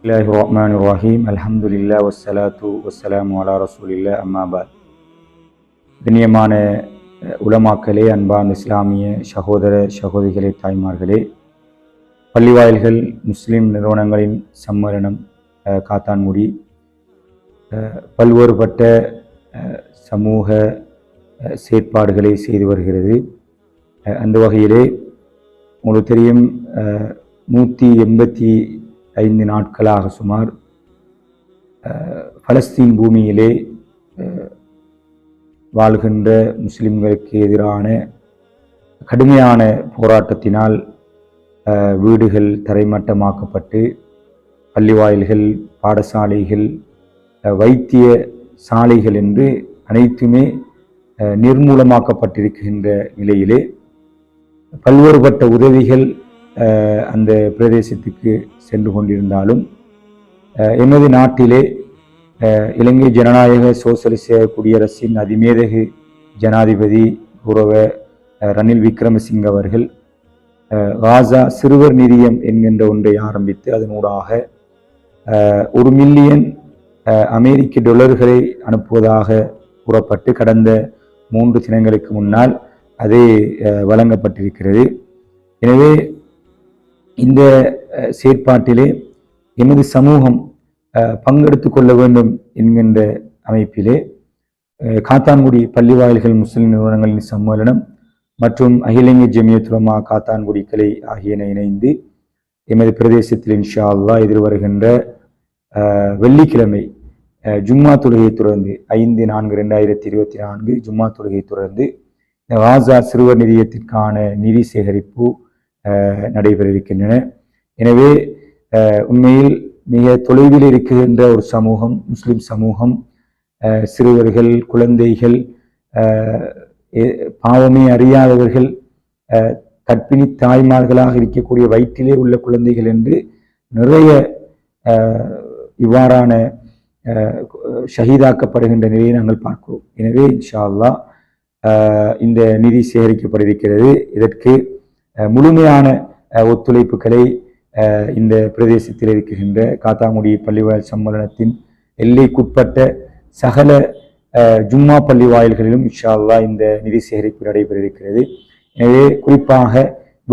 Bismillahirrahmanirrahim. Alhamdulillah wassalatu wassalamu ala rasulillah amma ba'd. கண்ணியமான உலமாக்களே, அன்பான இஸ்லாமிய சகோதர சகோதரிகளே, தாய்மார்களே, பள்ளிவாயில்கள் முஸ்லிம் நிறுவனங்களின் சம்மேளனம் காத்தான்குடி பல்வேறுபட்ட சமூக செயற்பாடுகளை செய்து வருகிறது. அந்த வகையிலே உங்களுக்கு தெரியும், 185 நாட்களாக சுமார் பலஸ்தீன் பூமியிலே வாழ்கின்ற முஸ்லிம்களுக்கு எதிரான கடுமையான போராட்டத்தினால் வீடுகள் தரைமட்டமாக்கப்பட்டு பள்ளிவாயில்கள், பாடசாலைகள், வைத்திய சாலைகள் என்று அனைத்துமே நிர்மூலமாக்கப்பட்டிருக்கின்ற நிலையிலே பல்வேறுபட்ட உதவிகள் அந்த பிரதேசத்துக்கு சென்று கொண்டிருந்தாலும் எமது நாட்டிலே இலங்கை ஜனநாயக சோசலிச குடியரசின் அதிமேதகு ஜனாதிபதி கௌரவ ரணில் விக்ரமசிங்க அவர்கள் காசா சிறுவர் நிதியம் என்கின்ற ஒன்றை ஆரம்பித்து அதனூடாக 1 மில்லியன் அமெரிக்க டாலர்களை அனுப்புவதாக கூறப்பட்டு கடந்த 3 தினங்களுக்கு முன்னால் அது வழங்கப்பட்டிருக்கிறது. எனவே இந்த செயற்பாட்டிலே எமது சமூகம் பங்கெடுத்துக் கொள்ள வேண்டும் என்கின்ற அமைப்பிலே காத்தான்குடி பள்ளிவாயில்கள் முஸ்லிம் நிறுவனங்களின் சம்மேளனம் மற்றும் அகில இந்திய ஜமியத் உலமா காத்தான்குடி கிளை ஆகியன இணைந்து எமது பிரதேசத்தில் இன்ஷா அல்லாஹ் எதிர்வருகின்ற வெள்ளிக்கிழமை ஜும்மா தொழுகை தொடர்ந்து 5/4/2024 ஜும்மா தொழுகை தொடர்ந்து காசா சிறுவர் நிதியத்திற்கான நிதி சேகரிப்பு நடைபெற இருக்கின்றன. எனவே உண்மையில் மிக தொலைவில் இருக்கின்ற ஒரு சமூகம், முஸ்லிம் சமூகம், சிறுவர்கள், குழந்தைகள், பாவமே அறியாதவர்கள், கற்பிணி தாய்மார்களாக இருக்கக்கூடிய வயிற்றிலே உள்ள குழந்தைகள் என்று நிறைய இவ்வாறான ஷஹீதாக்கப்படுகின்ற நிலையை நாங்கள் பார்க்கிறோம். எனவே இன்ஷா அல்லாஹ் இந்த நிதி சேகரிக்கப்பட்டிருக்கிறது. இதற்கு முழுமையான ஒத்துழைப்புகளை இந்த பிரதேசத்தில் இருக்கின்ற காத்தான்குடி பள்ளிவாயல் சம்மேளனத்தின் எல்லைக்குட்பட்ட சகல ஜும்மா பள்ளி வாயில்களிலும் இன்ஷா அல்லாஹ் இந்த நிதி சேகரிப்பு நடைபெற இருக்கிறது. எனவே குறிப்பாக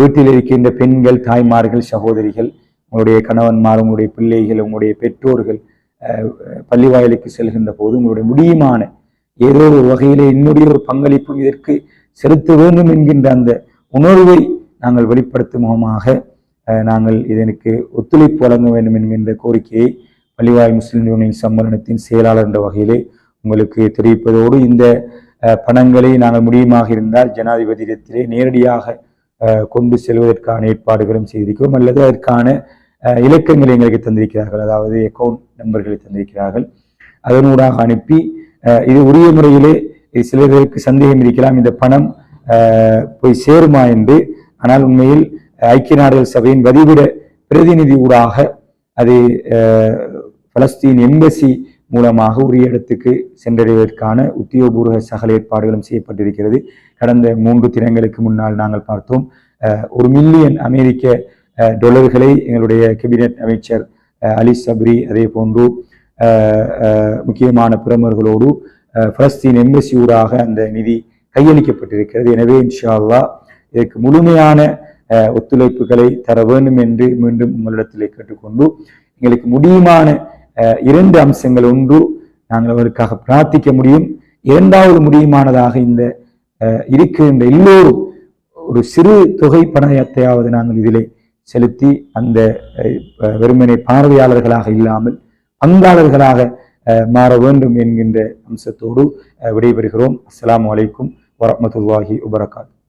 வீட்டில் இருக்கின்ற பெண்கள், தாய்மார்கள், சகோதரிகள், உங்களுடைய கணவன்மார், உங்களுடைய பிள்ளைகள், உங்களுடைய பெற்றோர்கள் பள்ளி வாயிலுக்கு செல்கின்ற போது உங்களுடைய முடியுமான ஏதோ ஒரு வகையிலே என்னுடைய ஒரு பங்களிப்பும் இதற்கு செலுத்த வேண்டும் என்கின்ற அந்த உணர்வை நாங்கள் வெளிப்படுத்தும் முகமாக நாங்கள் இதற்கு ஒத்துழைப்பு வழங்க வேண்டும் என்கின்ற கோரிக்கையை பள்ளிவாயில் முஸ்லிம் யூனியன் சம்மேளனத்தின் செயலாளர் என்ற வகையிலே உங்களுக்கு தெரிவிப்பதோடு, இந்த பணங்களை நாங்கள் முடியுமாக இருந்தால் ஜனாதிபதியிடத்திலே நேரடியாக கொண்டு செல்வதற்கான ஏற்பாடுகளும் செய்திருக்கிறோம். அல்லது அதற்கான இலக்கங்களை எங்களுக்கு தந்திருக்கிறார்கள், அதாவது அக்கௌண்ட் நம்பர்களை தந்திருக்கிறார்கள். அதனூடாக அனுப்பி இது உரிய முறையிலே சிலருக்கு சந்தேகம் இருக்கலாம், இந்த பணம் போய் சேருமா என்று. ஆனால் உண்மையில் ஐக்கிய நாடுகள் சபையின் வதிவிட பிரதிநிதி ஊடாக அது பலஸ்தீன் எம்பசி மூலமாக உரிய இடத்துக்கு சென்றடைவதற்கான உத்தியோகபூர்வ சகல ஏற்பாடுகளும் செய்யப்பட்டிருக்கிறது. கடந்த 3 தினங்களுக்கு முன்னால் நாங்கள் பார்த்தோம், 1 மில்லியன் அமெரிக்க டாலர்களை எங்களுடைய கேபினட் அமைச்சர் அலி சப்ரி, அதே போன்று முக்கியமான பிரமுகர்களோடு பலஸ்தீன் எம்பசி ஊடாக அந்த நிதி கையளிக்கப்பட்டிருக்கிறது. எனவே இன்ஷா அல்லாஹ் இதற்கு முழுமையான ஒத்துழைப்புகளை தர வேண்டும் என்று மீண்டும் உங்களிடத்திலே கேட்டுக்கொண்டு, எங்களுக்கு முடியுமான 2 அம்சங்கள். ஒன்று, நாங்கள் அவருக்காக பிரார்த்திக்க முடியும். இரண்டாவது, முடியுமானதாக இந்த இருக்கின்ற எல்லோரும் ஒரு சிறு தொகை பணத்தையாவது நாங்கள் இதிலே செலுத்தி அந்த வெறுமனை பார்வையாளர்களாக இல்லாமல் பங்காளர்களாக மாற வேண்டும் என்கின்ற அம்சத்தோடு விடைபெறுகிறோம். அஸ்ஸலாமு அலைக்கும் வரஹ்மத்துல்லாஹி வபரகாத்துஹு.